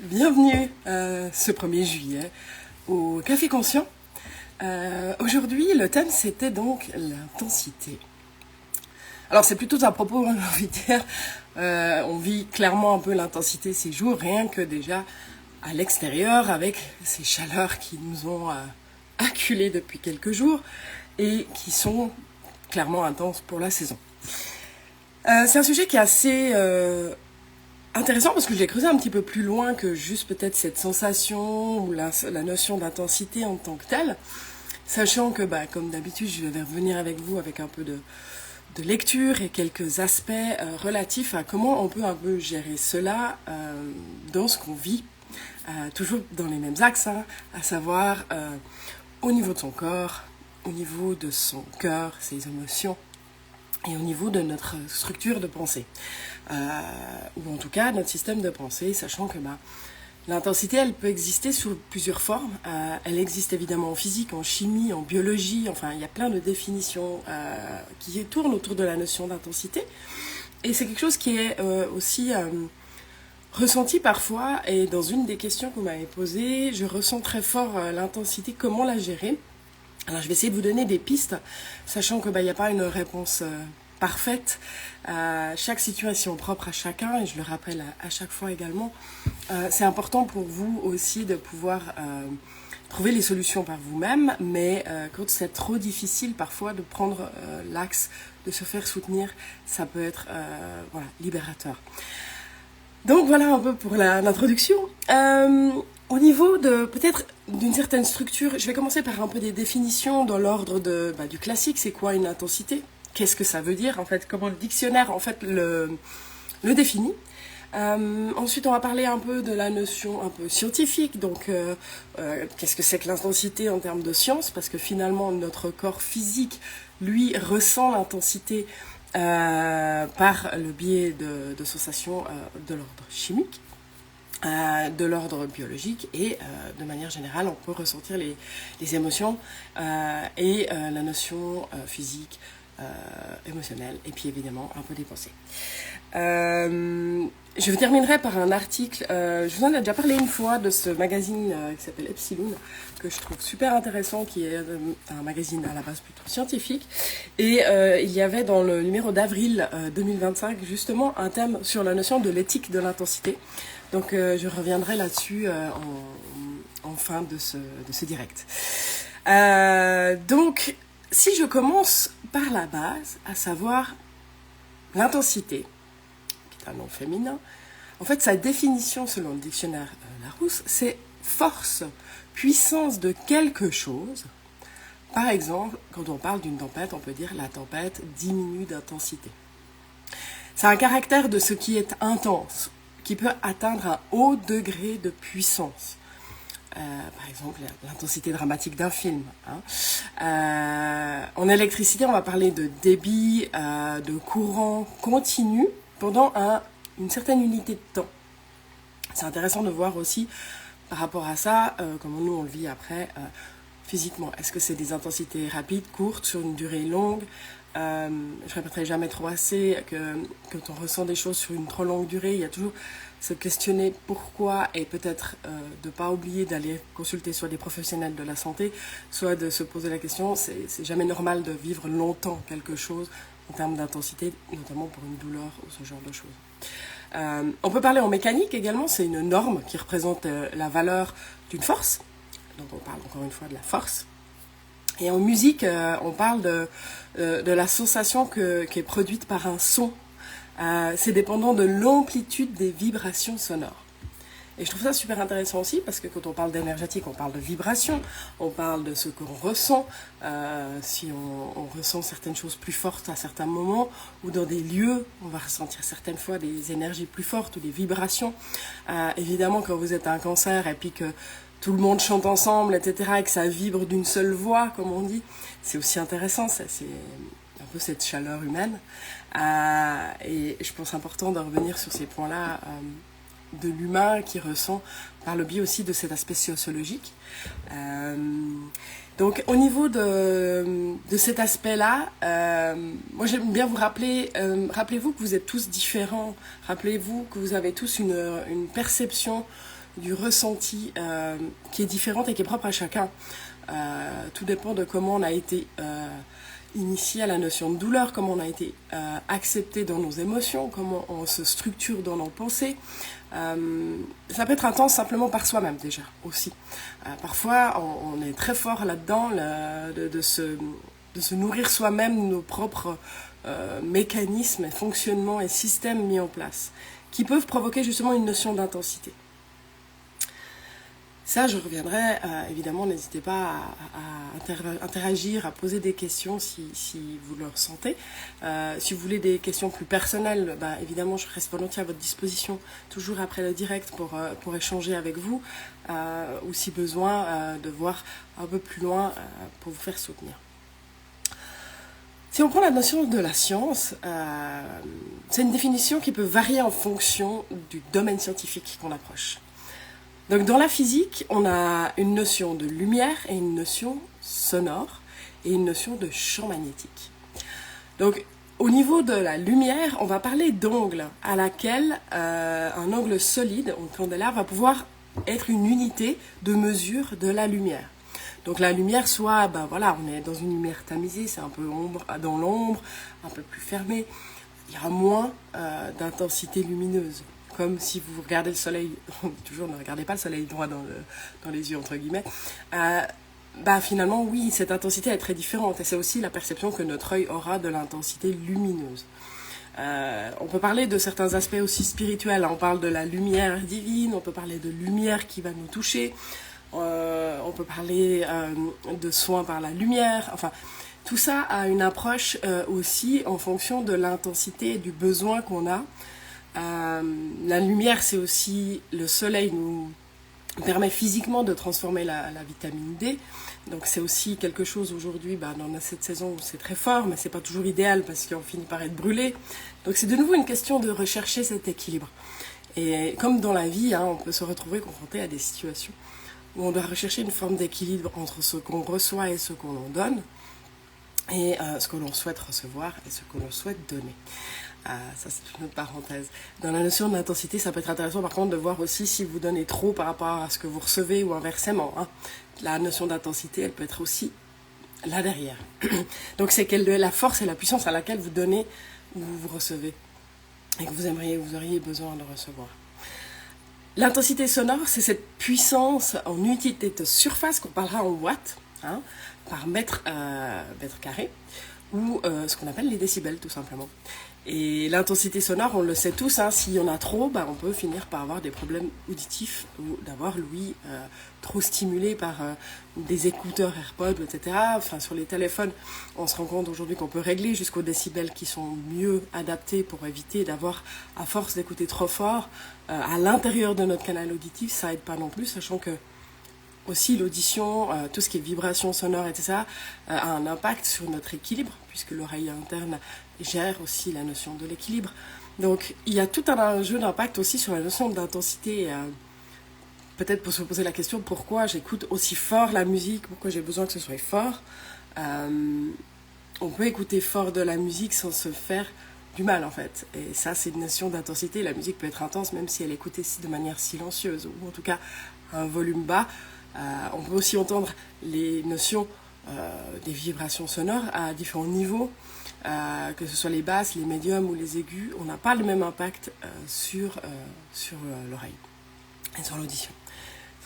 bienvenue ce 1er juillet au Café Conscient. Aujourd'hui, le thème c'était donc l'intensité. Alors c'est plutôt à propos, j'ai envie de dire, on vit clairement un peu l'intensité ces jours, rien que déjà à l'extérieur avec ces chaleurs qui nous ont acculés depuis quelques jours et qui sont clairement intenses pour la saison. C'est un sujet qui est assez intéressant parce que je l'ai creusé un petit peu plus loin que juste peut-être cette sensation ou la notion d'intensité en tant que telle, sachant que comme d'habitude je vais revenir avec vous avec un peu de lecture et quelques aspects relatifs à comment on peut un peu gérer cela dans ce qu'on vit, toujours dans les mêmes axes, à savoir au niveau de son corps, au niveau de son cœur, ses émotions, et au niveau de notre structure de pensée, ou en tout cas notre système de pensée, sachant que l'intensité, elle peut exister sous plusieurs formes. Elle existe évidemment en physique, en chimie, en biologie, enfin il y a plein de définitions qui tournent autour de la notion d'intensité, et c'est quelque chose qui est aussi ressenti parfois, et dans une des questions que vous m'avez posées, je ressens très fort l'intensité, comment la gérer. Alors je vais essayer de vous donner des pistes, sachant que il n'y a pas une réponse parfaite. Chaque situation propre à chacun, et je le rappelle à chaque fois également, c'est important pour vous aussi de pouvoir trouver les solutions par vous-même, mais quand c'est trop difficile parfois de prendre l'axe, de se faire soutenir, ça peut être libérateur. Donc voilà un peu pour l'introduction. Au niveau de peut-être d'une certaine structure, je vais commencer par un peu des définitions dans l'ordre du classique. C'est quoi une intensité? Qu'est-ce que ça veut dire en fait? Comment le dictionnaire en fait le définit? Ensuite, on va parler un peu de la notion un peu scientifique. Donc, qu'est-ce que c'est que l'intensité en termes de science? Parce que finalement, notre corps physique, lui, ressent l'intensité par le biais de sensations de l'ordre chimique, de l'ordre biologique, et de manière générale on peut ressentir les émotions et la notion physique, émotionnelle, et puis évidemment un peu des pensées. Je terminerai par un article, je vous en ai déjà parlé une fois, de ce magazine qui s'appelle Epsilon, que je trouve super intéressant, qui est un magazine à la base plutôt scientifique, et il y avait dans le numéro d'avril 2025 justement un thème sur la notion de l'éthique de l'intensité. Donc je reviendrai là-dessus en fin de ce direct. Donc si je commence par la base, à savoir l'intensité, un nom féminin, en fait sa définition selon le dictionnaire Larousse, c'est force, puissance de quelque chose. Par exemple, quand on parle d'une tempête, on peut dire la tempête diminue d'intensité. C'est un caractère de ce qui est intense, qui peut atteindre un haut degré de puissance. Par exemple, l'intensité dramatique d'un film. En électricité, on va parler de débit, de courant continu pendant une certaine unité de temps. C'est intéressant de voir aussi par rapport à ça, comment nous on le vit après physiquement. Est-ce que c'est des intensités rapides, courtes, sur une durée longue? Je ne répéterai jamais trop assez que quand on ressent des choses sur une trop longue durée, il y a toujours se questionner pourquoi, et peut-être de ne pas oublier d'aller consulter soit des professionnels de la santé, soit de se poser la question, c'est jamais normal de vivre longtemps quelque chose en termes d'intensité, notamment pour une douleur ou ce genre de choses. On peut parler en mécanique également, c'est une norme qui représente la valeur d'une force, donc on parle encore une fois de la force. Et en musique, on parle de la sensation qui est produite par un son. C'est dépendant de l'amplitude des vibrations sonores. Et je trouve ça super intéressant aussi, parce que quand on parle d'énergétique, on parle de vibration, on parle de ce qu'on ressent, si on ressent certaines choses plus fortes à certains moments, ou dans des lieux, on va ressentir certaines fois des énergies plus fortes ou des vibrations. Évidemment, quand vous êtes un cancer et puis que tout le monde chante ensemble, etc., et que ça vibre d'une seule voix, comme on dit, c'est aussi intéressant, c'est un peu cette chaleur humaine. Et je pense important de revenir sur ces points-là de l'humain qui ressent par le biais aussi de cet aspect sociologique. Donc au niveau de cet aspect-là, moi j'aime bien vous rappeler, rappelez-vous que vous êtes tous différents, rappelez-vous que vous avez tous une perception du ressenti qui est différente et qui est propre à chacun. Tout dépend de comment on a été initié à la notion de douleur, comment on a été accepté dans nos émotions, comment on se structure dans nos pensées. Ça peut être intense simplement par soi-même déjà aussi. Parfois on est très fort là-dedans de se nourrir soi-même nos propres mécanismes, fonctionnements et systèmes mis en place qui peuvent provoquer justement une notion d'intensité. Ça, je reviendrai, évidemment, n'hésitez pas à interagir, à poser des questions si vous le ressentez. Si vous voulez des questions plus personnelles, évidemment, je reste volontiers à votre disposition, toujours après le direct pour échanger avec vous, ou si besoin, de voir un peu plus loin pour vous faire soutenir. Si on prend la notion de la science, c'est une définition qui peut varier en fonction du domaine scientifique qu'on approche. Donc dans la physique, on a une notion de lumière et une notion sonore et une notion de champ magnétique. Donc au niveau de la lumière, on va parler d'angle à laquelle un angle solide, un candélabre, va pouvoir être une unité de mesure de la lumière. Donc la lumière, soit, on est dans une lumière tamisée, c'est un peu dans l'ombre, un peu plus fermé, il y aura moins d'intensité lumineuse. Comme si vous regardez le soleil, toujours ne regardez pas le soleil droit dans les yeux, entre guillemets, finalement, oui, cette intensité est très différente. Et c'est aussi la perception que notre œil aura de l'intensité lumineuse. On peut parler de certains aspects aussi spirituels. On parle de la lumière divine, on peut parler de lumière qui va nous toucher, on peut parler de soins par la lumière. Enfin, tout ça a une approche aussi en fonction de l'intensité et du besoin qu'on a. La lumière, c'est aussi le soleil nous permet physiquement de transformer la vitamine D. Donc c'est aussi quelque chose aujourd'hui, dans cette saison où c'est très fort, mais c'est pas toujours idéal parce qu'on finit par être brûlé. Donc c'est de nouveau une question de rechercher cet équilibre. Et comme dans la vie, on peut se retrouver confronté à des situations où on doit rechercher une forme d'équilibre entre ce qu'on reçoit et ce qu'on en donne, et ce que l'on souhaite recevoir et ce que l'on souhaite donner. Ça c'est une autre parenthèse. Dans la notion de l'intensité, ça peut être intéressant par contre de voir aussi si vous donnez trop par rapport à ce que vous recevez ou inversement. La notion d'intensité, elle peut être aussi là derrière. Donc c'est la force et la puissance à laquelle vous donnez ou vous recevez et que vous auriez besoin de recevoir. L'intensité sonore, c'est cette puissance en unité de surface qu'on parlera en watts, par mètre carré, ou ce qu'on appelle les décibels tout simplement. Et l'intensité sonore, on le sait tous, s'il y en a trop, on peut finir par avoir des problèmes auditifs ou d'avoir l'ouïe trop stimulé par des écouteurs AirPods, etc. Enfin, sur les téléphones, on se rend compte aujourd'hui qu'on peut régler jusqu'aux décibels qui sont mieux adaptés pour éviter d'avoir, à force d'écouter trop fort, à l'intérieur de notre canal auditif, ça aide pas non plus, sachant que aussi l'audition, tout ce qui est vibration sonore, etc., a un impact sur notre équilibre, puisque l'oreille interne gère aussi la notion de l'équilibre. Donc il y a tout un jeu d'impact aussi sur la notion d'intensité. Peut-être pour se poser la question, pourquoi j'écoute aussi fort la musique, pourquoi j'ai besoin que ce soit fort. On peut écouter fort de la musique sans se faire du mal en fait. Et ça, c'est une notion d'intensité. La musique peut être intense même si elle est écoutée de manière silencieuse, ou en tout cas à un volume bas. On peut aussi entendre les notions des vibrations sonores à différents niveaux, que ce soit les basses, les médiums ou les aigus. On n'a pas le même impact sur l'oreille et sur l'audition.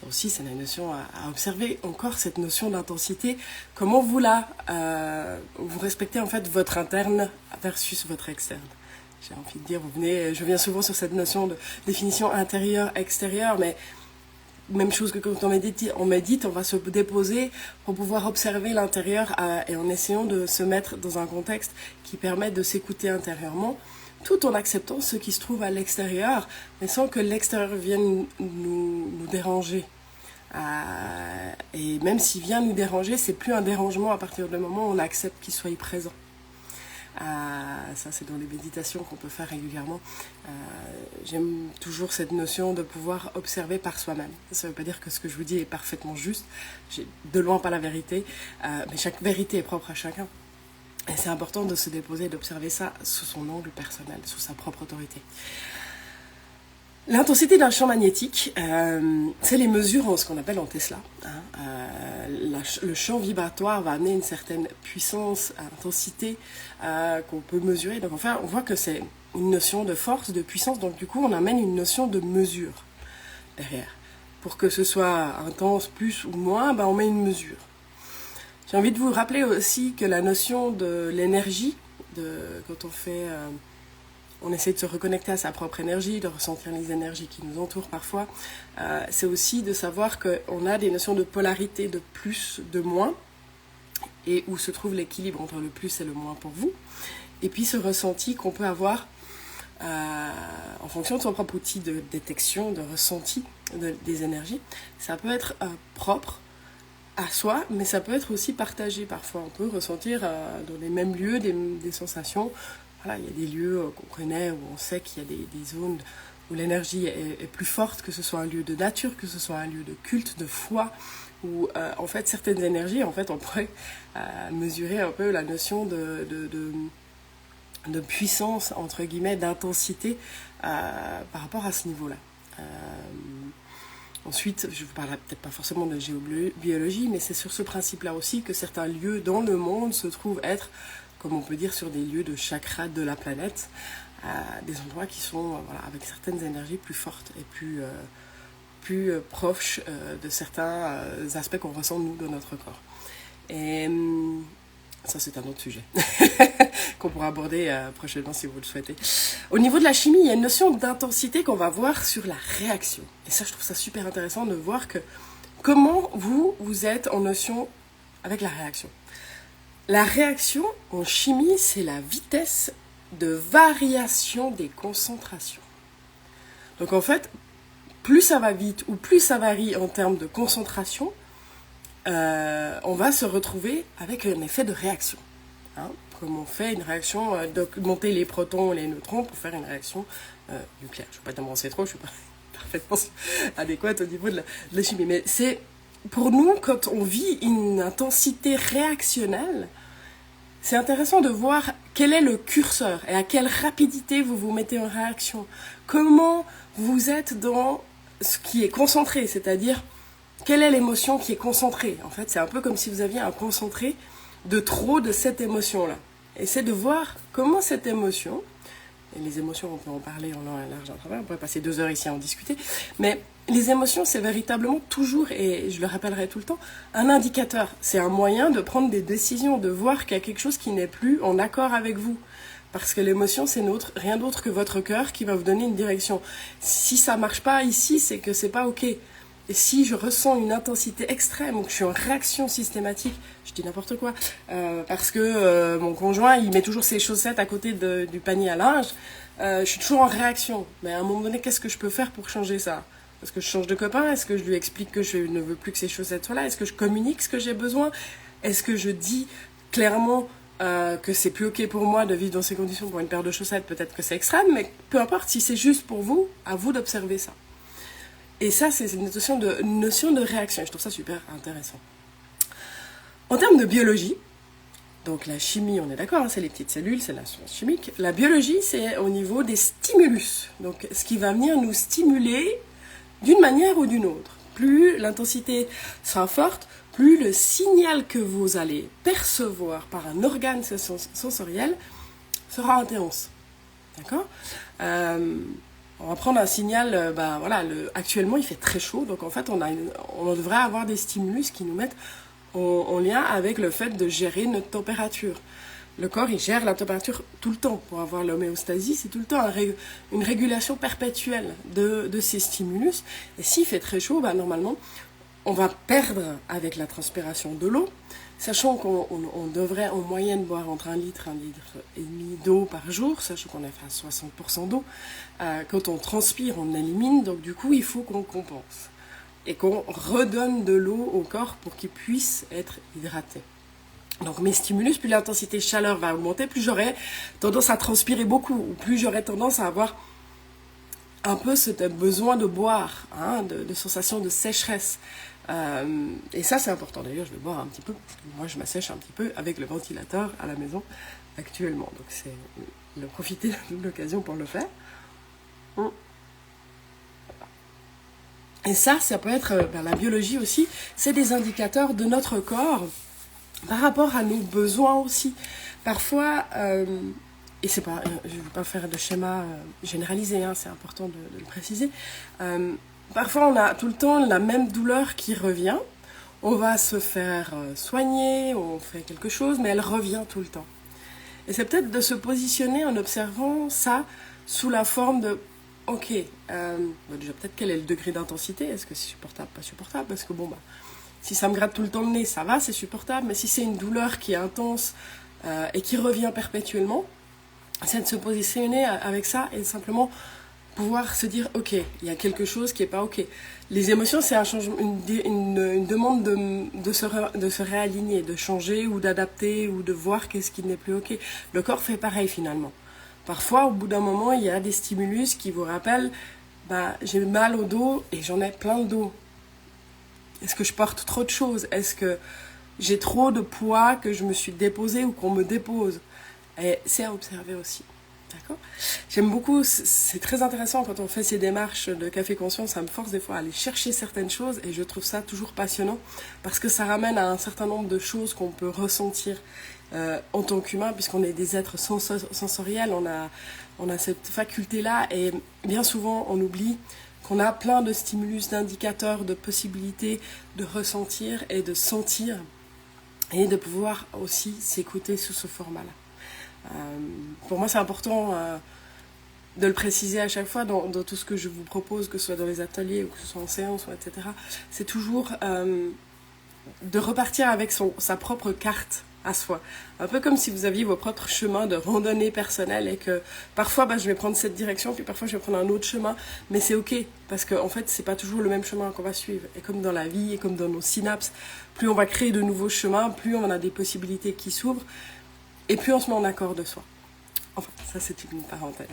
Ça aussi, c'est une notion à observer. Encore cette notion d'intensité, comment vous respectez en fait votre interne versus votre externe. J'ai envie de dire, je viens souvent sur cette notion de définition intérieur-extérieur, mais même chose que quand on médite, on va se déposer pour pouvoir observer l'intérieur et en essayant de se mettre dans un contexte qui permet de s'écouter intérieurement, tout en acceptant ce qui se trouve à l'extérieur, mais sans que l'extérieur vienne nous déranger. Et même s'il vient nous déranger, c'est plus un dérangement à partir du moment où on accepte qu'il soit présent. Ça, c'est dans les méditations qu'on peut faire régulièrement. J'aime toujours cette notion de pouvoir observer par soi-même. Ça ne veut pas dire que ce que je vous dis est parfaitement juste. J'ai de loin pas la vérité, mais chaque vérité est propre à chacun. Et c'est important de se déposer et d'observer ça sous son angle personnel, sous sa propre autorité. L'intensité d'un champ magnétique, c'est les mesures en ce qu'on appelle en Tesla. Le champ vibratoire va amener une certaine puissance, intensité qu'on peut mesurer. Donc enfin, on voit que c'est une notion de force, de puissance. Donc du coup, on amène une notion de mesure derrière. Pour que ce soit intense, plus ou moins, on met une mesure. J'ai envie de vous rappeler aussi que la notion de l'énergie, quand on essaie de se reconnecter à sa propre énergie, de ressentir les énergies qui nous entourent parfois, c'est aussi de savoir qu'on a des notions de polarité, de plus, de moins, et où se trouve l'équilibre entre le plus et le moins pour vous. Et puis ce ressenti qu'on peut avoir en fonction de son propre outil de détection, de ressenti des énergies. Ça peut être propre à soi, mais ça peut être aussi partagé. Parfois, on peut ressentir dans les mêmes lieux des sensations. Voilà, il y a des lieux qu'on connaît, où on sait qu'il y a des zones où l'énergie est plus forte, que ce soit un lieu de nature, que ce soit un lieu de culte, de foi, où en fait certaines énergies, en fait on pourrait mesurer un peu la notion de puissance, entre guillemets, d'intensité par rapport à ce niveau-là. Ensuite, je vous parlerai peut-être pas forcément de géobiologie, mais c'est sur ce principe-là aussi que certains lieux dans le monde se trouvent être, comme on peut dire, sur des lieux de chakras de la planète, des endroits qui sont avec certaines énergies plus fortes et plus proches de certains aspects qu'on ressent nous dans notre corps. Et ça, c'est un autre sujet qu'on pourra aborder prochainement si vous le souhaitez. Au niveau de la chimie, il y a une notion d'intensité qu'on va voir sur la réaction. Et ça, je trouve ça super intéressant de voir que comment vous êtes en notion avec la réaction. La réaction en chimie, c'est la vitesse de variation des concentrations. Donc en fait, plus ça va vite ou plus ça varie en termes de concentration, on va se retrouver avec un effet de réaction. Comme on fait une réaction, d'augmenter les protons, les neutrons pour faire une réaction nucléaire. Je ne vais pas t'avancer trop, je ne suis pas parfaitement adéquate au niveau de la chimie. Mais c'est, pour nous, quand on vit une intensité réactionnelle, c'est intéressant de voir quel est le curseur et à quelle rapidité vous vous mettez en réaction. Comment vous êtes dans ce qui est concentré, c'est-à-dire quelle est l'émotion qui est concentrée. En fait, c'est un peu comme si vous aviez un concentré de trop de cette émotion-là. Et c'est de voir comment cette émotion, et les émotions, on peut en parler en long et en large à travers, on pourrait passer 2 heures ici à en discuter, mais les émotions, c'est véritablement toujours, et je le rappellerai tout le temps, un indicateur. C'est un moyen de prendre des décisions, de voir qu'il y a quelque chose qui n'est plus en accord avec vous. Parce que l'émotion, c'est rien d'autre que votre cœur qui va vous donner une direction. Si ça marche pas ici, c'est que c'est pas OK. Et si je ressens une intensité extrême, ou que je suis en réaction systématique, je dis n'importe quoi, parce que mon conjoint, il met toujours ses chaussettes à côté du panier à linge, je suis toujours en réaction. Mais à un moment donné, qu'est-ce que je peux faire pour changer ça ? Est-ce que je change de copain ? Est-ce que je lui explique que je ne veux plus que ses chaussettes soient là ? Est-ce que je communique ce que j'ai besoin ? Est-ce que je dis clairement que c'est plus OK pour moi de vivre dans ces conditions pour une paire de chaussettes ? Peut-être que c'est extrême, mais peu importe, si c'est juste pour vous, à vous d'observer ça. Et ça, c'est une notion de réaction. Je trouve ça super intéressant. En termes de biologie, donc la chimie, on est d'accord, c'est les petites cellules, c'est la science chimique. La biologie, c'est au niveau des stimulus. Donc, ce qui va venir nous stimuler d'une manière ou d'une autre. Plus l'intensité sera forte, plus le signal que vous allez percevoir par un organe sensoriel sera intense. D'accord ? On va prendre un signal, actuellement il fait très chaud, donc en fait on devrait avoir des stimulus qui nous mettent en lien avec le fait de gérer notre température. Le corps, il gère la température tout le temps. Pour avoir l'homéostasie, c'est tout le temps une régulation perpétuelle de ces stimulus. Et s'il fait très chaud, normalement, on va perdre avec la transpiration de l'eau, sachant qu'on devrait en moyenne boire entre 1 litre et demi d'eau par jour, sachant qu'on est à 60% d'eau. Quand on transpire, on élimine, donc du coup, il faut qu'on compense. Et qu'on redonne de l'eau au corps pour qu'il puisse être hydraté. Donc mes stimulus, plus l'intensité de chaleur va augmenter, plus j'aurai tendance à transpirer beaucoup, ou plus j'aurai tendance à avoir un peu ce besoin de boire, de sensation de sécheresse. Et ça, c'est important. D'ailleurs, je vais boire un petit peu. Moi, je m'assèche un petit peu avec le ventilateur à la maison actuellement. Donc, c'est profiter de l'occasion pour le faire. Et ça peut être la biologie aussi, c'est des indicateurs de notre corps par rapport à nos besoins aussi. Parfois, et c'est pas, je ne vais pas faire de schéma généralisé, hein, c'est important de le préciser. Parfois, on a tout le temps la même douleur qui revient. On va se faire soigner, on fait quelque chose, mais elle revient tout le temps. Et c'est peut-être de se positionner en observant ça sous la forme de ok, déjà peut-être quel est le degré d'intensité, est-ce que c'est supportable, pas supportable, parce que si ça me gratte tout le temps le nez, ça va, c'est supportable, mais si c'est une douleur qui est intense et qui revient perpétuellement, c'est de se positionner avec ça et simplement pouvoir se dire ok, il y a quelque chose qui est pas ok. Les émotions, c'est un changement, une demande de se réaligner, de changer ou d'adapter ou de voir qu'est-ce qui n'est plus ok. Le corps fait pareil finalement. Parfois, au bout d'un moment, il y a des stimulus qui vous rappellent j'ai mal au dos et j'en ai plein le dos. Est-ce que je porte trop de choses? Est-ce que j'ai trop de poids que je me suis déposé ou qu'on me dépose? Et c'est à observer aussi. D'accord? J'aime beaucoup, c'est très intéressant quand on fait ces démarches de café conscience, ça me force des fois à aller chercher certaines choses et je trouve ça toujours passionnant parce que ça ramène à un certain nombre de choses qu'on peut ressentir en tant qu'humain puisqu'on est des êtres sensoriels, on a cette faculté-là et bien souvent on oublie qu'on a plein de stimulus, d'indicateurs, de possibilités de ressentir et de sentir et de pouvoir aussi s'écouter sous ce format-là. Pour moi, c'est important de le préciser à chaque fois dans tout ce que je vous propose, que ce soit dans les ateliers ou que ce soit en séance, etc. C'est toujours de repartir avec sa propre carte à soi. Un peu comme si vous aviez vos propres chemins de randonnée personnelle et que parfois je vais prendre cette direction, puis parfois je vais prendre un autre chemin, mais c'est ok, parce qu'en fait c'est pas toujours le même chemin qu'on va suivre. Et comme dans la vie, et comme dans nos synapses, plus on va créer de nouveaux chemins, plus on a des possibilités qui s'ouvrent, et plus on se met en accord de soi. Enfin, ça c'est une parenthèse.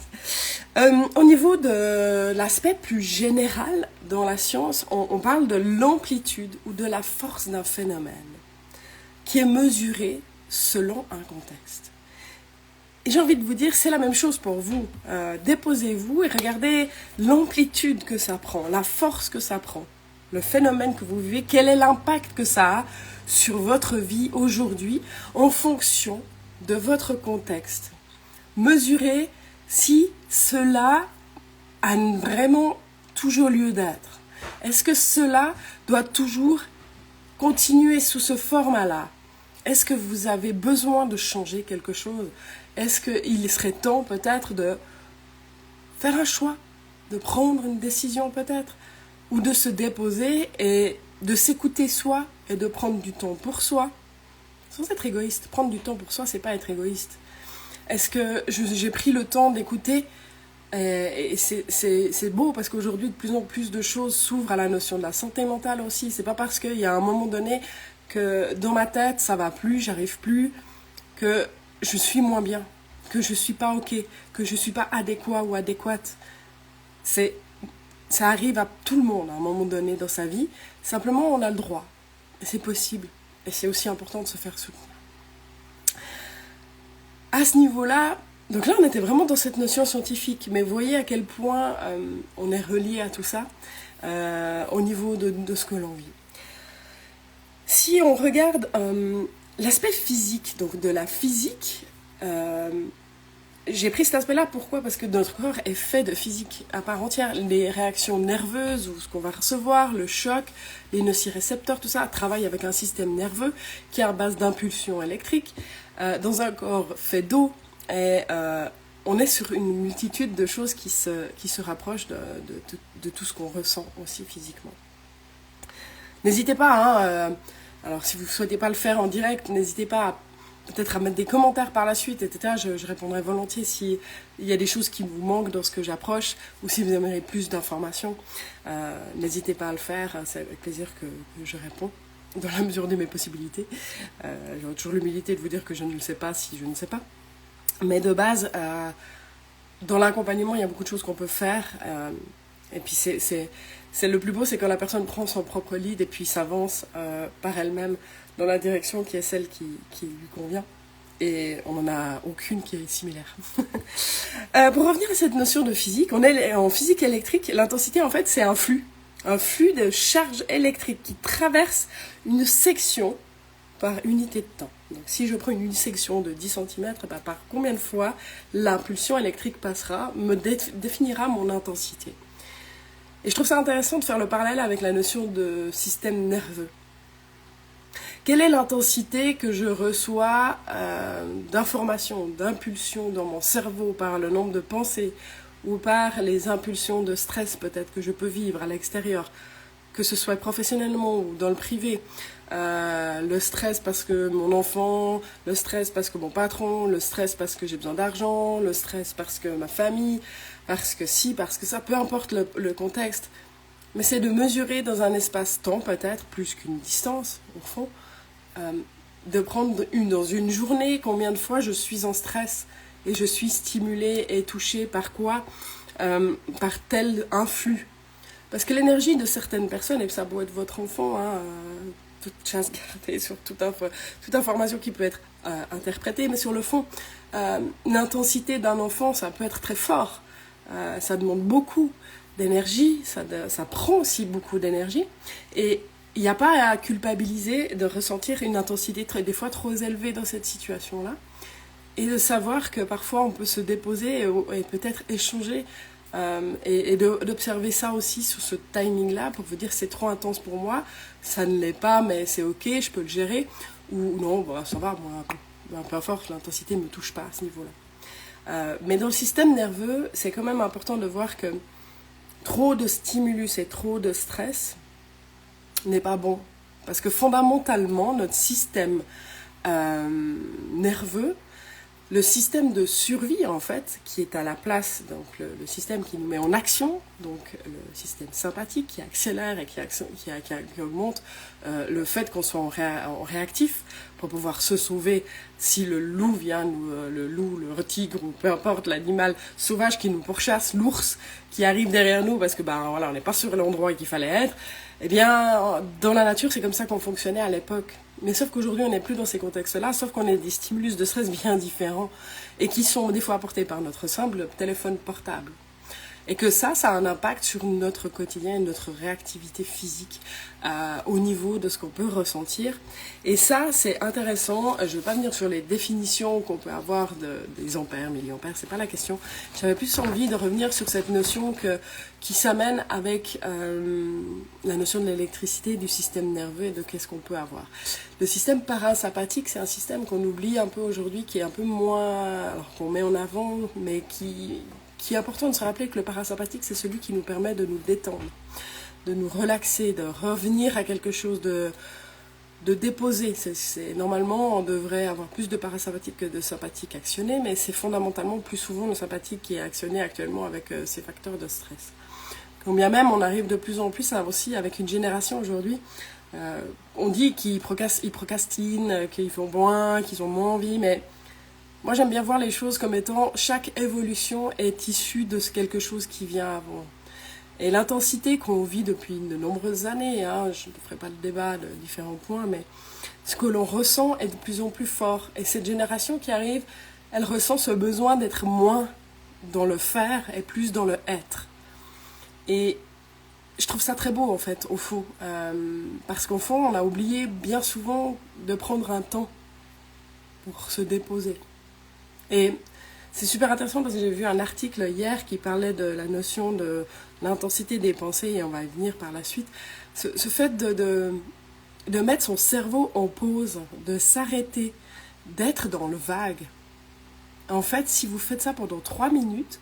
Au niveau de l'aspect plus général dans la science, on parle de l'amplitude ou de la force d'un phénomène qui est mesuré selon un contexte. Et j'ai envie de vous dire, c'est la même chose pour vous. Déposez-vous et regardez l'amplitude que ça prend, la force que ça prend, le phénomène que vous vivez, quel est l'impact que ça a sur votre vie aujourd'hui en fonction de votre contexte. Mesurez si cela a vraiment toujours lieu d'être. Est-ce que cela doit toujours continuer sous ce format-là? Est-ce que vous avez besoin de changer quelque chose? Est-ce qu'il serait temps peut-être de faire un choix, de prendre une décision peut-être, ou de se déposer et de s'écouter soi et de prendre du temps pour soi, sans être égoïste? Prendre du temps pour soi, c'est pas être égoïste. Est-ce que j'ai pris le temps d'écouter? Et c'est beau parce qu'aujourd'hui, de plus en plus de choses s'ouvrent à la notion de la santé mentale aussi. C'est pas parce qu'il y a un moment donné que dans ma tête, ça va plus, j'arrive plus, que je suis moins bien, que je suis pas ok, que je suis pas adéquat ou adéquate. Ça arrive à tout le monde à un moment donné dans sa vie. Simplement, on a le droit. Et c'est possible. Et c'est aussi important de se faire soutenir. À ce niveau-là, donc là, on était vraiment dans cette notion scientifique. Mais vous voyez à quel point on est relié à tout ça au niveau de ce que l'on vit. Si on regarde l'aspect physique, donc de la physique, j'ai pris cet aspect-là, pourquoi? Parce que notre corps est fait de physique à part entière. Les réactions nerveuses ou ce qu'on va recevoir, le choc, les nocirécepteurs, tout ça travaille avec un système nerveux qui est à base d'impulsions électriques dans un corps fait d'eau. Et on est sur une multitude de choses qui se rapprochent de tout ce qu'on ressent aussi physiquement. N'hésitez pas, alors si vous ne souhaitez pas le faire en direct, n'hésitez pas peut-être à mettre des commentaires par la suite, etc. Je répondrai volontiers s'il y a des choses qui vous manquent dans ce que j'approche ou si vous aimeriez plus d'informations. N'hésitez pas à le faire, c'est avec plaisir que je réponds dans la mesure de mes possibilités. J'aurai toujours l'humilité de vous dire que je ne le sais pas si je ne sais pas. Mais de base, dans l'accompagnement, il y a beaucoup de choses qu'on peut faire. Et puis c'est le plus beau, c'est quand la personne prend son propre lead et puis s'avance par elle-même dans la direction qui est celle qui lui convient. Et on n'en a aucune qui est similaire. Pour revenir à cette notion de physique, on est en physique électrique. L'intensité, en fait, c'est un flux. un flux de charge électrique qui traverse une section par unité de temps. Donc si je prends une section de 10 cm, par combien de fois l'impulsion électrique passera, me définira mon intensité. Et je trouve ça intéressant de faire le parallèle avec la notion de système nerveux. Quelle est l'intensité que je reçois d'informations, d'impulsions dans mon cerveau par le nombre de pensées ou par les impulsions de stress peut-être que je peux vivre à l'extérieur, que ce soit professionnellement ou dans le privé. Le stress parce que mon enfant, le stress parce que mon patron, le stress parce que j'ai besoin d'argent, le stress parce que ma famille, parce que si, parce que ça, peu importe le contexte. Mais c'est de mesurer dans un espace-temps peut-être, plus qu'une distance au fond, de prendre dans une journée combien de fois je suis en stress et je suis stimulée et touchée par quoi, par tel influx. Parce que l'énergie de certaines personnes, et ça peut être votre enfant, toute chasse gardée sur toute information qui peut être interprétée, mais sur le fond, l'intensité d'un enfant, ça peut être très fort. Ça demande beaucoup d'énergie, ça prend aussi beaucoup d'énergie. Et il n'y a pas à culpabiliser de ressentir une intensité des fois trop élevée dans cette situation-là. Et de savoir que parfois on peut se déposer et peut-être échanger et d'observer ça aussi sur ce timing-là pour vous dire c'est trop intense pour moi, ça ne l'est pas mais c'est ok, je peux le gérer, ou non, bah, ça va, moi, peu importe, l'intensité ne me touche pas à ce niveau-là. Mais dans le système nerveux, c'est quand même important de voir que trop de stimulus et trop de stress n'est pas bon. Parce que fondamentalement, notre système nerveux, le système de survie, en fait, qui est à la place, donc le système qui nous met en action, donc le système sympathique qui accélère et qui augmente le fait qu'on soit en réactif pour pouvoir se sauver si le loup vient, le loup, le tigre ou peu importe l'animal sauvage qui nous pourchasse, l'ours qui arrive derrière nous parce que voilà, on n'est pas sur l'endroit qu'il fallait être. Eh bien, dans la nature, c'est comme ça qu'on fonctionnait à l'époque. Mais sauf qu'aujourd'hui, on n'est plus dans ces contextes-là, sauf qu'on a des stimulus de stress bien différents et qui sont des fois apportés par notre simple téléphone portable. Et que ça a un impact sur notre quotidien et notre réactivité physique au niveau de ce qu'on peut ressentir. Et ça, c'est intéressant. Je ne vais pas venir sur les définitions qu'on peut avoir des ampères, milliampères, c'est pas la question. J'avais plus envie de revenir sur cette notion qui s'amène avec la notion de l'électricité, du système nerveux et de qu'est-ce qu'on peut avoir. Le système parasympathique, c'est un système qu'on oublie un peu aujourd'hui, qui est un peu moins, alors qu'on met en avant, mais qui est important de se rappeler que le parasympathique, c'est celui qui nous permet de nous détendre, de nous relaxer, de revenir à quelque chose, de déposer. Normalement, on devrait avoir plus de parasympathique que de sympathique actionné, mais c'est fondamentalement plus souvent le sympathique qui est actionné actuellement avec ces facteurs de stress. Quand bien même, on arrive de plus en plus aussi avec une génération aujourd'hui, on dit qu'ils procrastinent, qu'ils font moins, qu'ils ont moins envie, mais moi, j'aime bien voir les choses comme étant chaque évolution est issue de quelque chose qui vient avant. Et l'intensité qu'on vit depuis de nombreuses années, je ne ferai pas le débat de différents points, mais ce que l'on ressent est de plus en plus fort. Et cette génération qui arrive, elle ressent ce besoin d'être moins dans le faire et plus dans le être. Et je trouve ça très beau, en fait, au fond. Parce qu'au fond, on a oublié bien souvent de prendre un temps pour se déposer. Et c'est super intéressant parce que j'ai vu un article hier qui parlait de la notion de l'intensité des pensées, et on va y venir par la suite. Ce fait de mettre son cerveau en pause, de s'arrêter, d'être dans le vague. En fait, si vous faites ça pendant 3 minutes,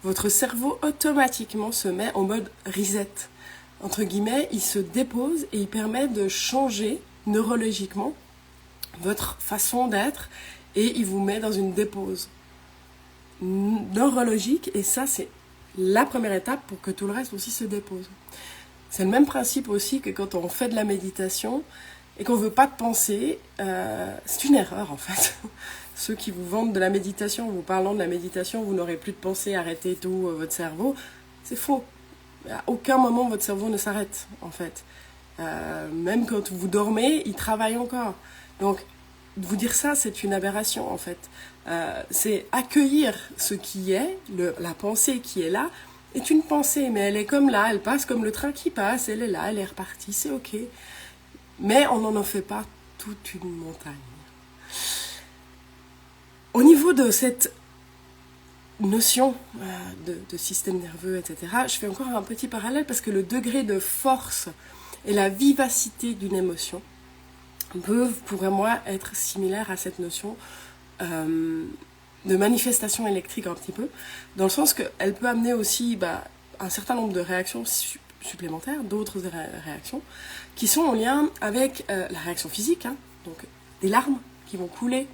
votre cerveau automatiquement se met en mode reset. Entre guillemets, il se dépose et il permet de changer neurologiquement votre façon d'être. Et il vous met dans une dépose neurologique. Et ça, c'est la première étape pour que tout le reste aussi se dépose. C'est le même principe aussi que quand on fait de la méditation et qu'on ne veut pas de penser. C'est une erreur, en fait. Ceux qui vous vendent de la méditation, vous parlant de la méditation, vous n'aurez plus de pensée, arrêtez tout votre cerveau. C'est faux. À aucun moment, votre cerveau ne s'arrête, en fait. Même quand vous dormez, il travaille encore. Donc, vous dire ça, c'est une aberration, en fait. C'est accueillir ce qui est, la pensée qui est là, est une pensée, mais elle est comme là, elle passe comme le train qui passe, elle est là, elle est repartie, c'est ok. Mais on n'en fait pas toute une montagne. Au niveau de cette notion de système nerveux, etc., je fais encore un petit parallèle parce que le degré de force et la vivacité d'une émotion peuvent, pour moi, être similaires à cette notion de manifestation électrique un petit peu, dans le sens qu'elle peut amener aussi un certain nombre de réactions supplémentaires, d'autres réactions, qui sont en lien avec la réaction physique, hein, donc des larmes qui vont couler,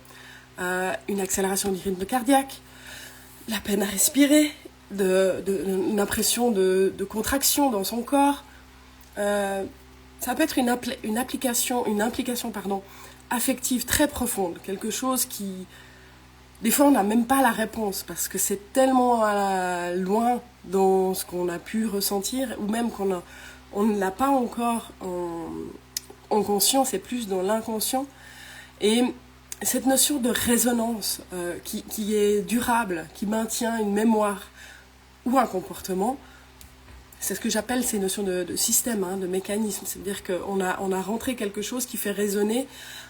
une accélération du rythme cardiaque, la peine à respirer, une impression de contraction dans son corps. Ça peut être une implication affective très profonde, quelque chose qui, des fois, on n'a même pas la réponse parce que c'est tellement loin dans ce qu'on a pu ressentir, ou même on ne l'a pas encore en conscience, c'est plus dans l'inconscient. Et cette notion de résonance qui est durable, qui maintient une mémoire ou un comportement, c'est ce que j'appelle ces notions de système, hein, de mécanisme. C'est-à-dire qu'on a rentré quelque chose qui fait résonner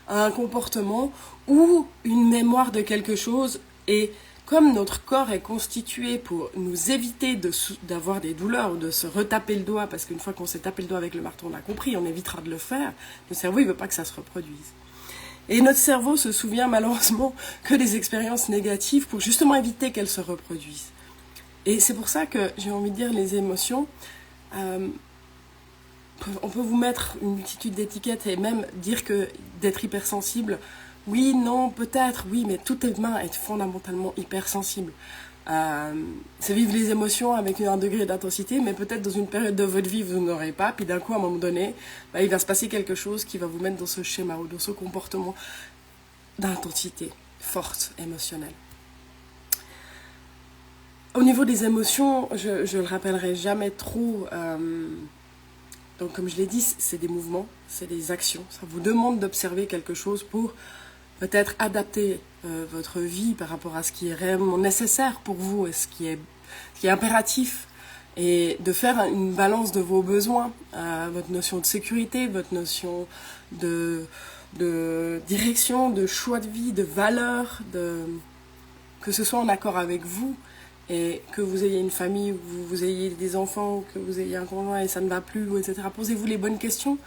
un comportement ou une mémoire de quelque chose. Et comme notre corps est constitué pour nous éviter d'avoir des douleurs ou de se retaper le doigt, parce qu'une fois qu'on s'est tapé le doigt avec le marteau, on a compris, on évitera de le faire, le cerveau il veut pas que ça se reproduise. Et notre cerveau se souvient malheureusement que des expériences négatives pour justement éviter qu'elles se reproduisent. Et c'est pour ça que j'ai envie de dire les émotions, on peut vous mettre une multitude d'étiquettes et même dire que d'être hypersensible, oui, non, peut-être, oui, mais tout humain est fondamentalement hypersensible. C'est vivre les émotions avec un degré d'intensité, mais peut-être dans une période de votre vie, vous n'aurez pas, puis d'un coup, à un moment donné, il va se passer quelque chose qui va vous mettre dans ce schéma ou dans ce comportement d'intensité forte, émotionnelle. Au niveau des émotions, je le rappellerai jamais trop. Donc, comme je l'ai dit, c'est des mouvements, c'est des actions. Ça vous demande d'observer quelque chose pour peut-être adapter votre vie par rapport à ce qui est réellement nécessaire pour vous et ce qui est impératif. Et de faire une balance de vos besoins, votre notion de sécurité, votre notion de direction, de choix de vie, de valeur, que ce soit en accord avec vous. Et que vous ayez une famille, ou vous ayez des enfants, que vous ayez un conjoint et ça ne va plus, etc. Posez-vous les bonnes questions.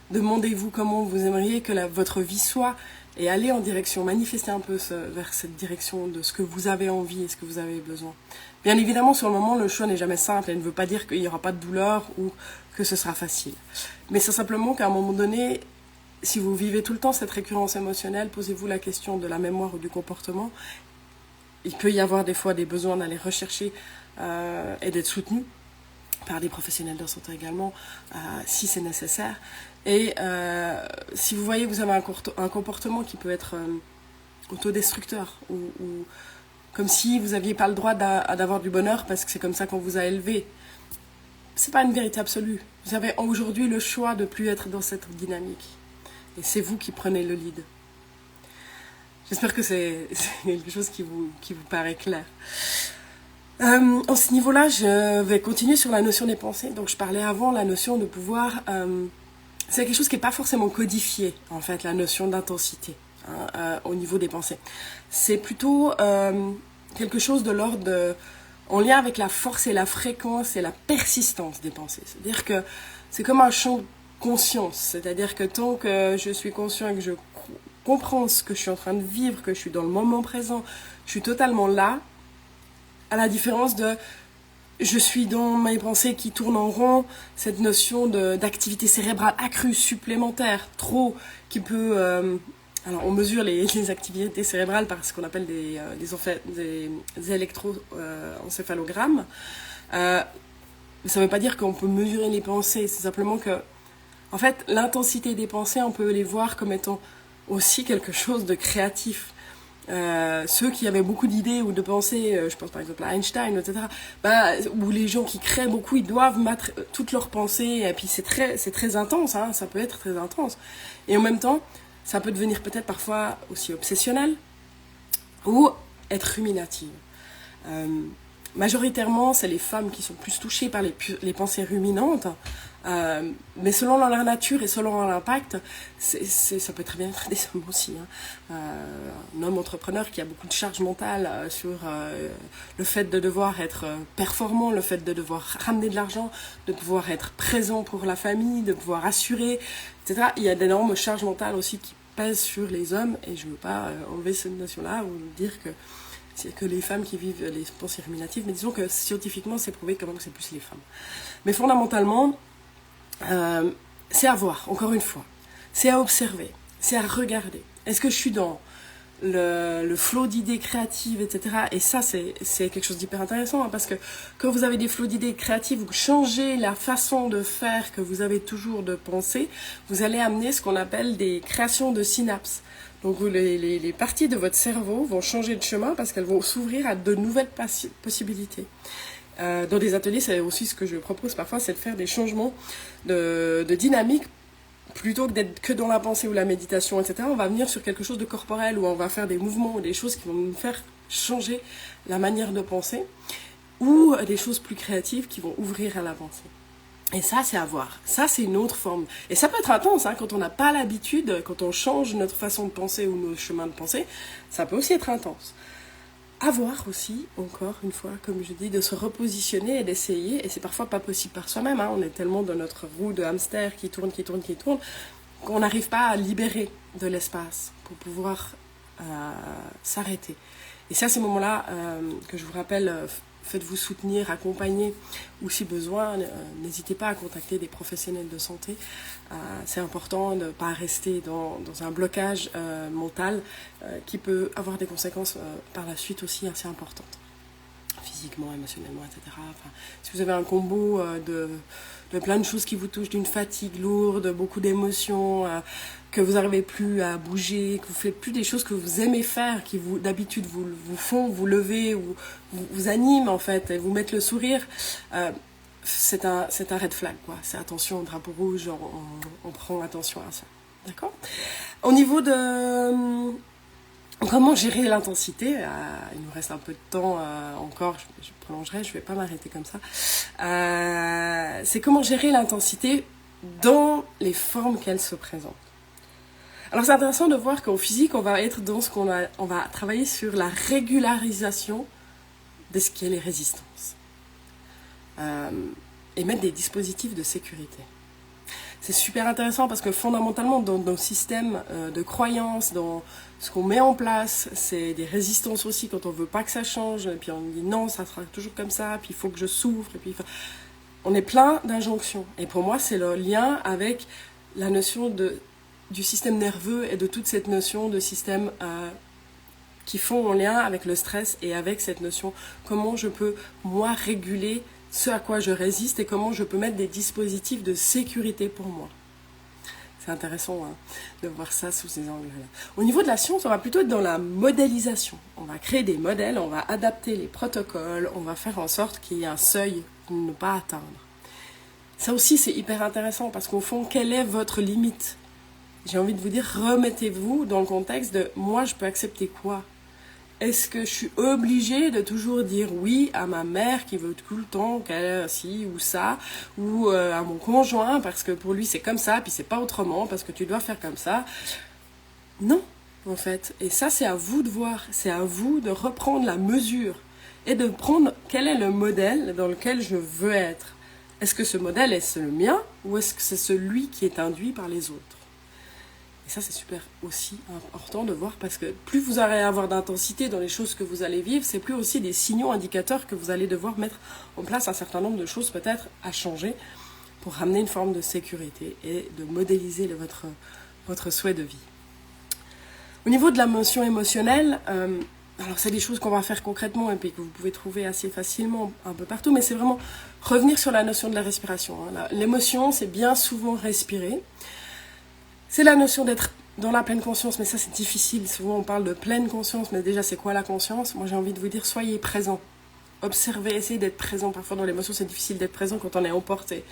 Demandez-vous comment vous aimeriez que votre vie soit et allez en direction, manifestez un peu vers cette direction de ce que vous avez envie et ce que vous avez besoin. Bien évidemment, sur le moment, le choix n'est jamais simple. Elle ne veut pas dire qu'il n'y aura pas de douleur ou que ce sera facile. Mais c'est simplement qu'à un moment donné, si vous vivez tout le temps cette récurrence émotionnelle, posez-vous la question de la mémoire ou du comportement. Il peut y avoir des fois des besoins d'aller rechercher et d'être soutenu par des professionnels de santé également, si c'est nécessaire. Et si vous voyez que vous avez un comportement qui peut être autodestructeur, ou comme si vous n'aviez pas le droit d'avoir du bonheur parce que c'est comme ça qu'on vous a élevé, c'est pas une vérité absolue. Vous avez aujourd'hui le choix de ne plus être dans cette dynamique. Et c'est vous qui prenez le lead. J'espère que c'est quelque chose qui vous paraît clair. En ce niveau-là, je vais continuer sur la notion des pensées. Donc, je parlais avant la notion de pouvoir. C'est quelque chose qui n'est pas forcément codifié, en fait, la notion d'intensité au niveau des pensées. C'est plutôt quelque chose de l'ordre en lien avec la force et la fréquence et la persistance des pensées. C'est-à-dire que c'est comme un champ de conscience. C'est-à-dire que tant que je suis conscient et que je comprends ce que je suis en train de vivre, que je suis dans le moment présent, je suis totalement là, à la différence de je suis dans mes pensées qui tournent en rond, cette notion d'activité cérébrale accrue, supplémentaire, trop, qui peut... alors on mesure les activités cérébrales par ce qu'on appelle des électroencéphalogrammes. Ça ne veut pas dire qu'on peut mesurer les pensées, c'est simplement que, en fait, l'intensité des pensées, on peut les voir comme étant aussi quelque chose de créatif. Ceux qui avaient beaucoup d'idées ou de pensées, je pense par exemple à Einstein, etc., ou les gens qui créent beaucoup, ils doivent mettre toutes leurs pensées, et puis c'est très intense, hein, ça peut être très intense. Et en même temps, ça peut devenir peut-être parfois aussi obsessionnel, ou être ruminatif. Majoritairement, c'est les femmes qui sont plus touchées par les pensées ruminantes, mais selon leur nature et selon leur impact, ça peut très bien être des hommes aussi. Un homme entrepreneur qui a beaucoup de charge mentale sur le fait de devoir être performant, le fait de devoir ramener de l'argent, de pouvoir être présent pour la famille, de pouvoir assurer, etc. Il y a d'énormes charges mentales aussi qui pèsent sur les hommes, et je ne veux pas enlever cette notion-là ou dire que c'est que les femmes qui vivent les pensées ruminatives, mais disons que scientifiquement c'est prouvé quand même que c'est plus les femmes. Mais fondamentalement, c'est à voir, encore une fois, c'est à observer, c'est à regarder. Est-ce que je suis dans le flot d'idées créatives, etc. Et ça, c'est quelque chose d'hyper intéressant, parce que quand vous avez des flots d'idées créatives, vous changez la façon de faire que vous avez toujours de penser, vous allez amener ce qu'on appelle des créations de synapses. Donc les parties de votre cerveau vont changer de chemin parce qu'elles vont s'ouvrir à de nouvelles possibilités. Dans des ateliers, c'est aussi ce que je propose parfois, c'est de faire des changements de dynamique. Plutôt que d'être que dans la pensée ou la méditation, etc., on va venir sur quelque chose de corporel, où on va faire des mouvements ou des choses qui vont nous faire changer la manière de penser, ou des choses plus créatives qui vont ouvrir à la pensée. Et ça, c'est à voir. Ça, c'est une autre forme. Et ça peut être intense, quand on n'a pas l'habitude, quand on change notre façon de penser ou nos chemins de pensée, ça peut aussi être intense. À voir aussi, encore une fois, comme je dis, de se repositionner et d'essayer, et c'est parfois pas possible par soi-même, on est tellement dans notre roue de hamster qui tourne, qu'on n'arrive pas à libérer de l'espace pour pouvoir s'arrêter. Et c'est à ces moments-là que je vous rappelle, faites-vous soutenir, accompagner, ou si besoin, n'hésitez pas à contacter des professionnels de santé. C'est important de ne pas rester dans un blocage mental qui peut avoir des conséquences par la suite aussi assez importantes, physiquement, émotionnellement, etc. Enfin, si vous avez un combo de plein de choses qui vous touchent, d'une fatigue lourde, beaucoup d'émotions, que vous n'arrivez plus à bouger, que vous ne faites plus des choses que vous aimez faire, qui d'habitude vous font vous lever, ou vous animent en fait, et vous mettent le sourire, c'est un red flag, quoi. C'est attention, drapeau rouge, on prend attention à ça. D'accord ? Au niveau de comment gérer l'intensité, il nous reste un peu de temps encore, je prolongerai, je ne vais pas m'arrêter comme ça. C'est comment gérer l'intensité dans les formes qu'elle se présente. Alors c'est intéressant de voir qu'au physique, on va être dans on va travailler sur la régularisation de ce qu'est les résistances. Et mettre des dispositifs de sécurité. C'est super intéressant parce que fondamentalement, dans nos systèmes de croyances, dans ce qu'on met en place, c'est des résistances aussi quand on veut pas que ça change, et puis on dit non, ça sera toujours comme ça, puis il faut que je souffre, et puis on est plein d'injonctions. Et pour moi, c'est le lien avec la notion du système nerveux et de toute cette notion de système qui font en lien avec le stress et avec cette notion comment je peux, moi, réguler ce à quoi je résiste et comment je peux mettre des dispositifs de sécurité pour moi. C'est intéressant de voir ça sous ces angles-là. Au niveau de la science, on va plutôt être dans la modélisation. On va créer des modèles, on va adapter les protocoles, on va faire en sorte qu'il y ait un seuil pour ne pas atteindre. Ça aussi, c'est hyper intéressant parce qu'au fond, quelle est votre limite ? J'ai envie de vous dire, remettez-vous dans le contexte de « moi, je peux accepter quoi ?» Est-ce que je suis obligée de toujours dire oui à ma mère qui veut tout le temps qu'elle ci ou ça, ou à mon conjoint parce que pour lui c'est comme ça, puis c'est pas autrement, parce que tu dois faire comme ça? Non, en fait. Et ça, c'est à vous de voir, c'est à vous de reprendre la mesure et de prendre quel est le modèle dans lequel je veux être. Est-ce que ce modèle est le mien ou est-ce que c'est celui qui est induit par les autres? Et ça, c'est super aussi important de voir parce que plus vous allez avoir d'intensité dans les choses que vous allez vivre, c'est plus aussi des signaux indicateurs que vous allez devoir mettre en place un certain nombre de choses peut-être à changer pour ramener une forme de sécurité et de modéliser votre souhait de vie. Au niveau de la motion émotionnelle, alors c'est des choses qu'on va faire concrètement et puis que vous pouvez trouver assez facilement un peu partout, mais c'est vraiment revenir sur la notion de la respiration. L'émotion, c'est bien souvent respirer. C'est la notion d'être dans la pleine conscience, mais ça c'est difficile. Souvent on parle de pleine conscience, mais déjà c'est quoi la conscience? Moi j'ai envie de vous dire, soyez présent. Observez, essayez d'être présent. Parfois dans l'émotion c'est difficile d'être présent quand on est emporté.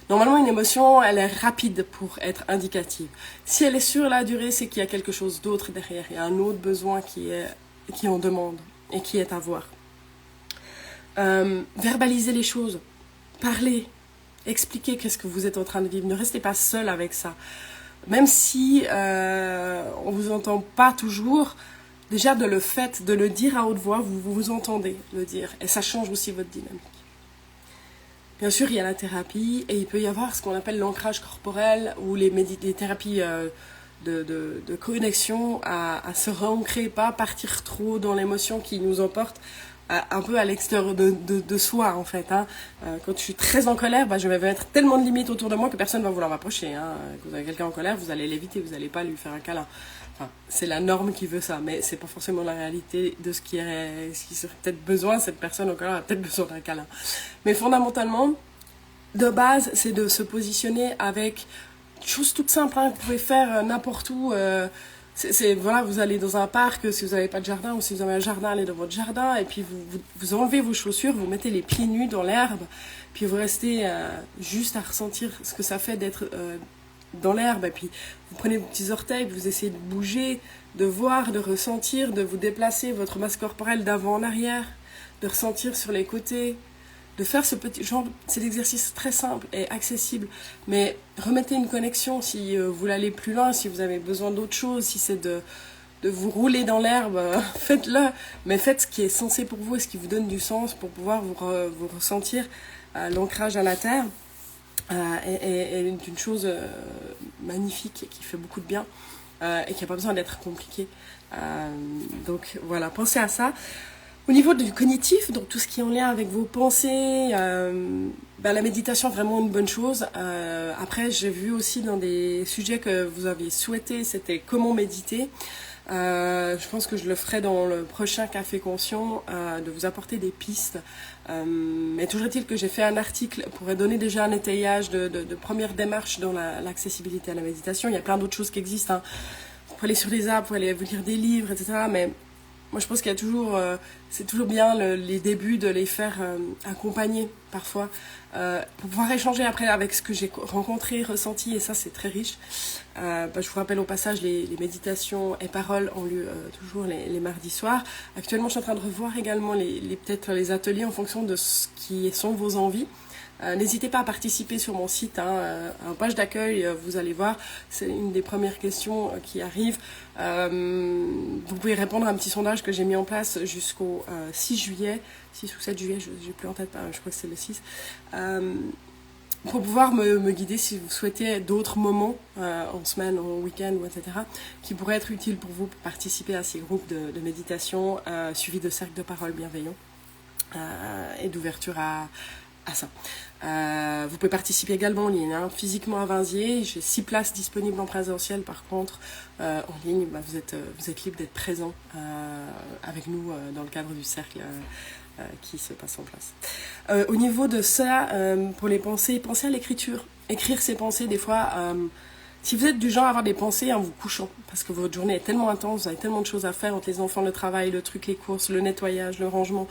Normalement une émotion, elle est rapide pour être indicative. Si elle est sur la durée, c'est qu'il y a quelque chose d'autre derrière. Il y a un autre besoin qui en demande et qui est à voir. Verbaliser les choses, parler, expliquer qu'est-ce que vous êtes en train de vivre. Ne restez pas seul avec ça. Même si on vous entend pas toujours, déjà de le fait de le dire à haute voix, vous entendez le dire. Et ça change aussi votre dynamique. Bien sûr, il y a la thérapie et il peut y avoir ce qu'on appelle l'ancrage corporel ou les thérapies de connexion à se réancrer, pas partir trop dans l'émotion qui nous emporte un peu à l'extérieur de soi en fait. Hein. Quand je suis très en colère, je vais mettre tellement de limites autour de moi que personne ne va vouloir m'approcher. Hein. Quand vous avez quelqu'un en colère, vous allez l'éviter, vous n'allez pas lui faire un câlin. Enfin, c'est la norme qui veut ça, mais c'est pas forcément la réalité de ce qui serait peut-être besoin. Cette personne en colère a peut-être besoin d'un câlin. Mais fondamentalement, de base, c'est de se positionner avec des choses toutes simples hein, que vous pouvez faire n'importe où. Voilà, vous allez dans un parc, si vous n'avez pas de jardin, ou si vous avez un jardin, allez dans votre jardin, et puis vous enlevez vos chaussures, vous mettez les pieds nus dans l'herbe, puis vous restez juste à ressentir ce que ça fait d'être dans l'herbe, et puis vous prenez vos petits orteils, vous essayez de bouger, de voir, de ressentir, de vous déplacer votre masse corporelle d'avant en arrière, de ressentir sur les côtés, de faire ce petit genre, c'est l'exercice très simple et accessible, mais remettez une connexion si vous voulez aller plus loin, si vous avez besoin d'autre chose, si c'est de vous rouler dans l'herbe, faites-le, mais faites ce qui est censé pour vous et ce qui vous donne du sens pour pouvoir vous ressentir l'ancrage à la terre est une chose magnifique qui fait beaucoup de bien et qui n'a pas besoin d'être compliqué. Donc voilà, pensez à ça. Au niveau du cognitif, donc tout ce qui est en lien avec vos pensées, la méditation est vraiment une bonne chose. Après, j'ai vu aussi dans des sujets que vous aviez souhaité, c'était comment méditer. Je pense que je le ferai dans le prochain Café Conscient, de vous apporter des pistes. Mais toujours est-il que j'ai fait un article pour donner déjà un étayage de première démarche dans l'accessibilité à la méditation. Il y a plein d'autres choses qui existent. Hein. Vous pouvez aller sur des apps, vous pouvez aller vous lire des livres, etc. Mais moi, je pense qu'il y a toujours, c'est toujours bien les débuts de les faire accompagner parfois pour pouvoir échanger après avec ce que j'ai rencontré, ressenti, et ça c'est très riche. Je vous rappelle au passage les méditations et paroles ont lieu toujours les mardis soirs. Actuellement, je suis en train de revoir également peut-être les ateliers en fonction de ce qui sont vos envies. N'hésitez pas à participer sur mon site, en page d'accueil, vous allez voir, c'est une des premières questions qui arrive. Vous pouvez répondre à un petit sondage que j'ai mis en place jusqu'au 6 juillet, 6 ou 7 juillet, je n'ai plus en tête, je crois que c'est le 6, pour pouvoir me guider si vous souhaitez d'autres moments en semaine, en week-end, etc., qui pourraient être utiles pour vous pour participer à ces groupes de méditation suivis de cercles de parole bienveillants et d'ouverture à ça. Vous pouvez participer également en ligne, physiquement à Vinziers. J'ai 6 places disponibles en présentiel. Par contre, en ligne, vous êtes libre d'être présent avec nous dans le cadre du cercle qui se passe en place. Au niveau de ça, pour les pensées, pensez à l'écriture. Écrire ses pensées, des fois, si vous êtes du genre à avoir des pensées en vous couchant, parce que votre journée est tellement intense, vous avez tellement de choses à faire entre les enfants, le travail, le truc, les courses, le nettoyage, le rangement,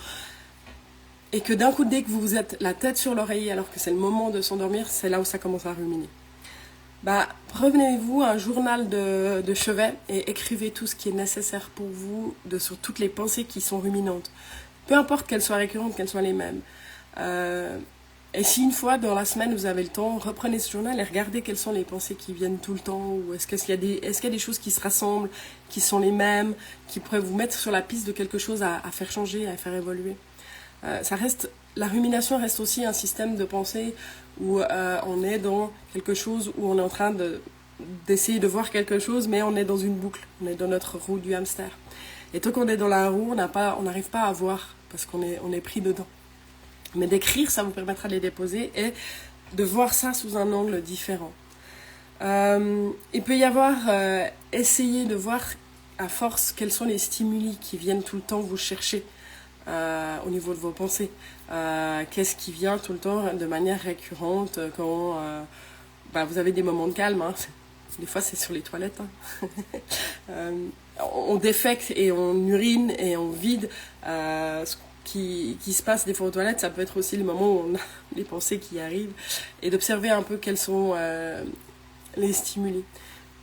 et que d'un coup, dès que vous êtes la tête sur l'oreiller, alors que c'est le moment de s'endormir, c'est là où ça commence à ruminer. Prenez-vous un journal de chevet et écrivez tout ce qui est nécessaire pour vous sur toutes les pensées qui sont ruminantes. Peu importe qu'elles soient récurrentes, qu'elles soient les mêmes. Et si une fois dans la semaine vous avez le temps, reprenez ce journal et regardez quelles sont les pensées qui viennent tout le temps, ou est-ce qu'il y a des choses qui se rassemblent, qui sont les mêmes, qui pourraient vous mettre sur la piste de quelque chose à faire changer, à faire évoluer. La rumination reste aussi un système de pensée où on est dans quelque chose, où on est en train d'essayer de voir quelque chose, mais on est dans une boucle, on est dans notre roue du hamster. Et tant qu'on est dans la roue, on n'arrive pas à voir, parce qu'on est pris dedans. Mais d'écrire, ça vous permettra de les déposer et de voir ça sous un angle différent. Il peut y avoir, essayer de voir à force quels sont les stimuli qui viennent tout le temps vous chercher. Au niveau de vos pensées, qu'est-ce qui vient tout le temps de manière récurrente quand vous avez des moments de calme, des fois c'est sur les toilettes, on défecte et on urine et on vide, ce qui se passe des fois aux toilettes, ça peut être aussi le moment où on a les pensées qui arrivent, et d'observer un peu quels sont les stimuli.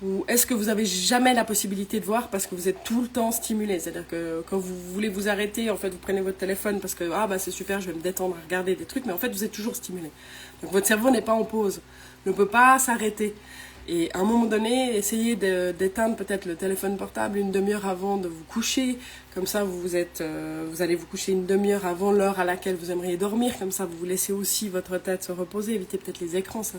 Ou est-ce que vous avez jamais la possibilité de voir parce que vous êtes tout le temps stimulé? C'est-à-dire que quand vous voulez vous arrêter, en fait, vous prenez votre téléphone parce que ah bah c'est super, je vais me détendre à regarder des trucs, mais en fait vous êtes toujours stimulé. Donc votre cerveau n'est pas en pause, ne peut pas s'arrêter. Et à un moment donné, essayez d'éteindre peut-être le téléphone portable une demi-heure avant de vous coucher. Comme ça, vous allez vous coucher une demi-heure avant l'heure à laquelle vous aimeriez dormir. Comme ça, vous vous laissez aussi votre tête se reposer. Évitez peut-être les écrans, ça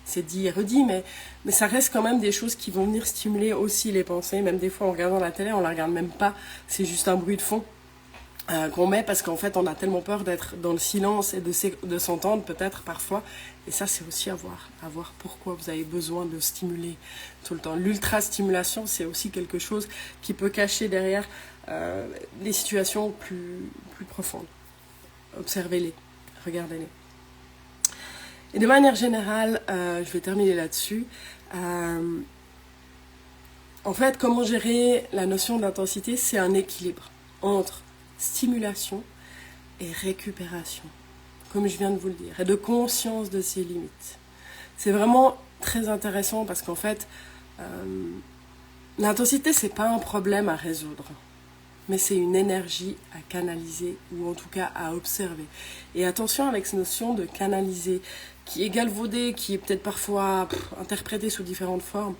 c'est dit et redit, mais ça reste quand même des choses qui vont venir stimuler aussi les pensées. Même des fois, en regardant la télé, on la regarde même pas. C'est juste un bruit de fond qu'on met parce qu'en fait, on a tellement peur d'être dans le silence et de s'entendre peut-être parfois. Et ça, c'est aussi à voir pourquoi vous avez besoin de stimuler tout le temps. L'ultra-stimulation, c'est aussi quelque chose qui peut cacher derrière des situations plus profondes. Observez-les, regardez-les. Et de manière générale, je vais terminer là-dessus. En fait, comment gérer la notion d'intensité, c'est un équilibre entre stimulation et récupération, comme je viens de vous le dire, et de conscience de ses limites. C'est vraiment très intéressant parce qu'en fait, l'intensité, c'est pas un problème à résoudre, mais c'est une énergie à canaliser, ou en tout cas à observer. Et attention avec cette notion de canaliser, qui est galvaudée, qui est peut-être parfois interprétée sous différentes formes.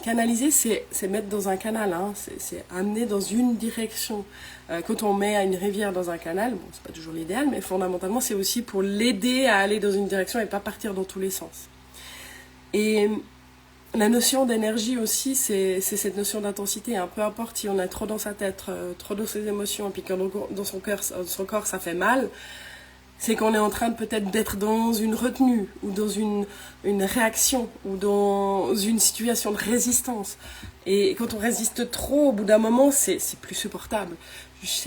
Canaliser, c'est mettre dans un canal, hein, c'est amener dans une direction. Quand on met une rivière dans un canal, bon, c'est pas toujours l'idéal, mais fondamentalement, c'est aussi pour l'aider à aller dans une direction et pas partir dans tous les sens. Et la notion d'énergie aussi, c'est cette notion d'intensité. Hein. Peu importe si on est trop dans sa tête, trop dans ses émotions, et puis que dans son corps, ça fait mal, c'est qu'on est en train de peut-être d'être dans une retenue, ou dans une réaction, ou dans une situation de résistance. Et quand on résiste trop, au bout d'un moment, c'est plus supportable.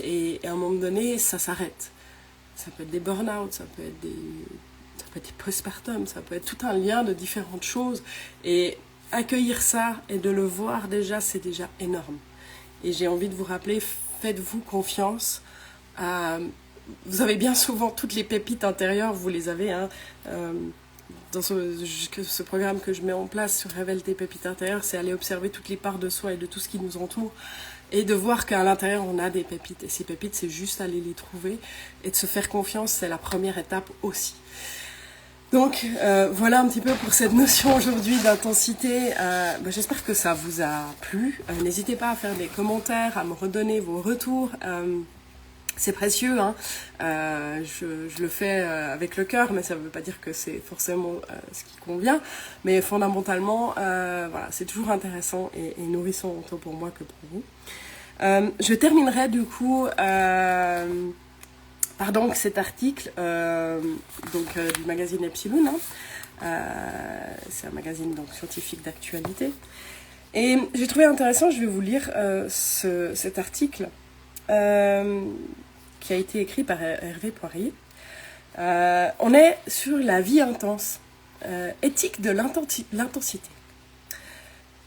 Et à un moment donné, ça s'arrête. Ça peut être des burn-out, ça peut être des postpartum, ça peut être tout un lien de différentes choses. Et accueillir ça et de le voir déjà, c'est déjà énorme. Et j'ai envie de vous rappeler, faites-vous confiance. Vous avez bien souvent toutes les pépites intérieures, vous les avez. Hein, dans ce programme que je mets en place sur Révèle tes pépites intérieures, c'est aller observer toutes les parts de soi et de tout ce qui nous entoure. Et de voir qu'à l'intérieur, on a des pépites. Et ces pépites, c'est juste aller les trouver. Et de se faire confiance, c'est la première étape aussi. Donc, voilà un petit peu pour cette notion aujourd'hui d'intensité. J'espère que ça vous a plu. N'hésitez pas à faire des commentaires, à me redonner vos retours. C'est précieux, hein. Je le fais avec le cœur, mais ça ne veut pas dire que c'est forcément ce qui convient. Mais fondamentalement, voilà, c'est toujours intéressant et nourrissant autant pour moi que pour vous. Je terminerai du coup par donc cet article du magazine Epsilon. Hein. C'est un magazine donc scientifique d'actualité. Et j'ai trouvé intéressant, je vais vous lire cet article. Qui a été écrit par Hervé Poirier. On est sur la vie intense, éthique de l'intensité.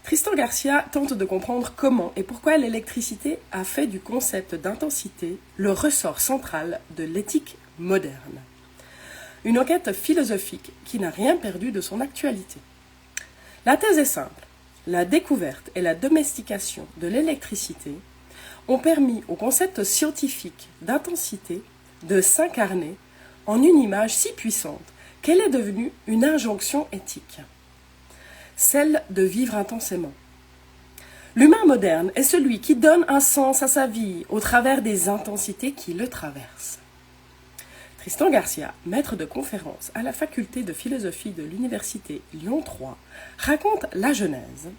Tristan Garcia tente de comprendre comment et pourquoi l'électricité a fait du concept d'intensité le ressort central de l'éthique moderne. Une enquête philosophique qui n'a rien perdu de son actualité. La thèse est simple. La découverte et la domestication de l'électricité ont permis au concept scientifique d'intensité de s'incarner en une image si puissante qu'elle est devenue une injonction éthique, celle de vivre intensément. L'humain moderne est celui qui donne un sens à sa vie au travers des intensités qui le traversent. Tristan Garcia, maître de conférences à la faculté de philosophie de l'université Lyon 3, raconte la genèse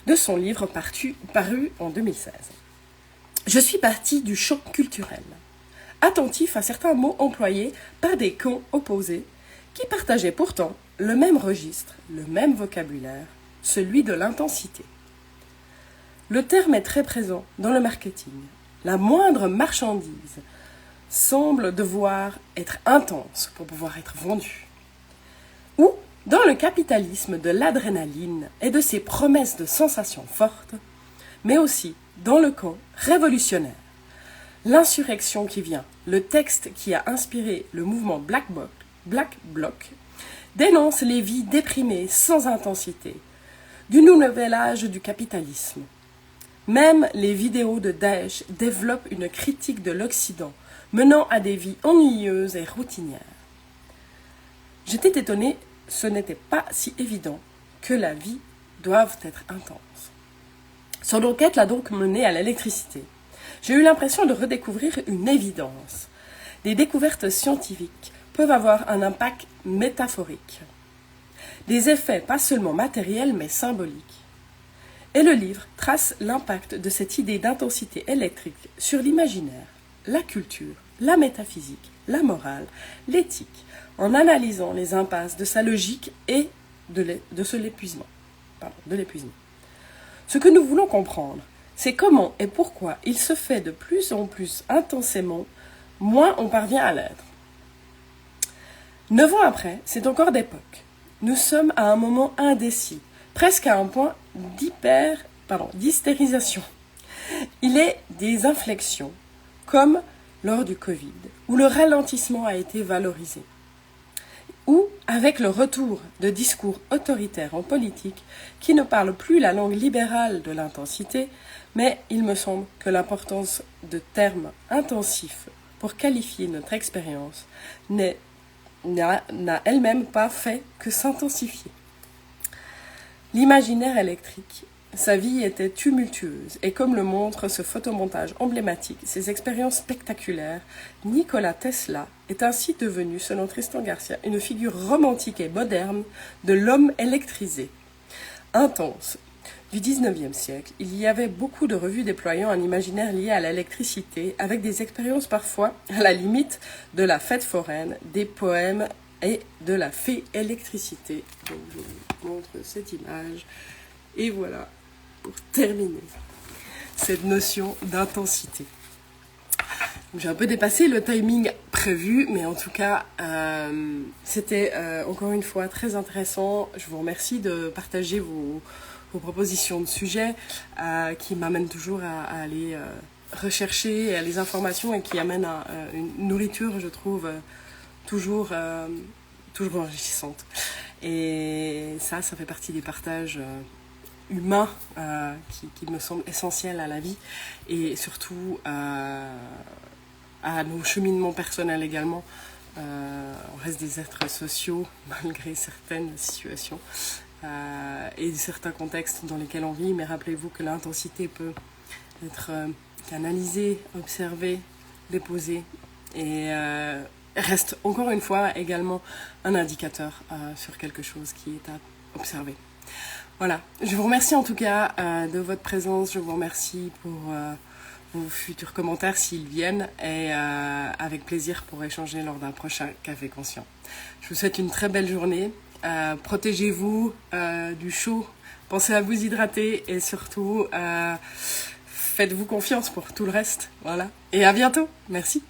de son livre paru en 2016. Je suis partie du choc culturel, attentif à certains mots employés par des camps opposés qui partageaient pourtant le même registre, le même vocabulaire, celui de l'intensité. Le terme est très présent dans le marketing. La moindre marchandise semble devoir être intense pour pouvoir être vendue. Ou dans le capitalisme de l'adrénaline et de ses promesses de sensations fortes, mais aussi dans le camp révolutionnaire. L'insurrection qui vient, le texte qui a inspiré le mouvement Black Bloc, dénonce les vies déprimées sans intensité, du nouvel âge du capitalisme. Même les vidéos de Daesh développent une critique de l'Occident, menant à des vies ennuyeuses et routinières. J'étais étonnée, ce n'était pas si évident que la vie doive être intense. Son enquête l'a donc menée à l'électricité. J'ai eu l'impression de redécouvrir une évidence. Des découvertes scientifiques peuvent avoir un impact métaphorique. Des effets pas seulement matériels mais symboliques. Et le livre trace l'impact de cette idée d'intensité électrique sur l'imaginaire, la culture, la métaphysique, la morale, l'éthique, en analysant les impasses de sa logique et de l'épuisement. Ce que nous voulons comprendre, c'est comment et pourquoi il se fait de plus en plus intensément, moins on parvient à l'être. 9 ans après, c'est encore d'époque. Nous sommes à un moment indécis, presque à un point d'hystérisation. Il est des inflexions, comme lors du Covid, où le ralentissement a été valorisé, ou avec le retour de discours autoritaires en politique qui ne parlent plus la langue libérale de l'intensité, mais il me semble que l'importance de termes intensifs pour qualifier notre expérience n'a elle-même pas fait que s'intensifier. L'imaginaire électrique, sa vie était tumultueuse et comme le montre ce photomontage emblématique, ses expériences spectaculaires, Nikola Tesla est ainsi devenu, selon Tristan Garcia, une figure romantique et moderne de l'homme électrisé. Intense. Du 19e siècle, il y avait beaucoup de revues déployant un imaginaire lié à l'électricité, avec des expériences parfois à la limite de la fête foraine, des poèmes et de la fée électricité. Donc je vous montre cette image. Et voilà, pour terminer, cette notion d'intensité. J'ai un peu dépassé le timing prévu, mais en tout cas, c'était encore une fois très intéressant. Je vous remercie de partager vos propositions de sujets qui m'amènent toujours à aller rechercher les informations et qui amènent à une nourriture, je trouve, toujours enrichissante. Et ça fait partie des partages humains qui me semblent essentiels à la vie et surtout à nos cheminements personnels également. On reste des êtres sociaux malgré certaines situations et certains contextes dans lesquels on vit, mais rappelez-vous que l'intensité peut être canalisée, observée, déposée et reste encore une fois également un indicateur sur quelque chose qui est à observer. Voilà, je vous remercie en tout cas de votre présence, je vous remercie pour vos futurs commentaires s'ils viennent et avec plaisir pour échanger lors d'un prochain Café Conscient. Je vous souhaite une très belle journée, protégez-vous du chaud, pensez à vous hydrater et surtout faites-vous confiance pour tout le reste. Voilà, et à bientôt, merci.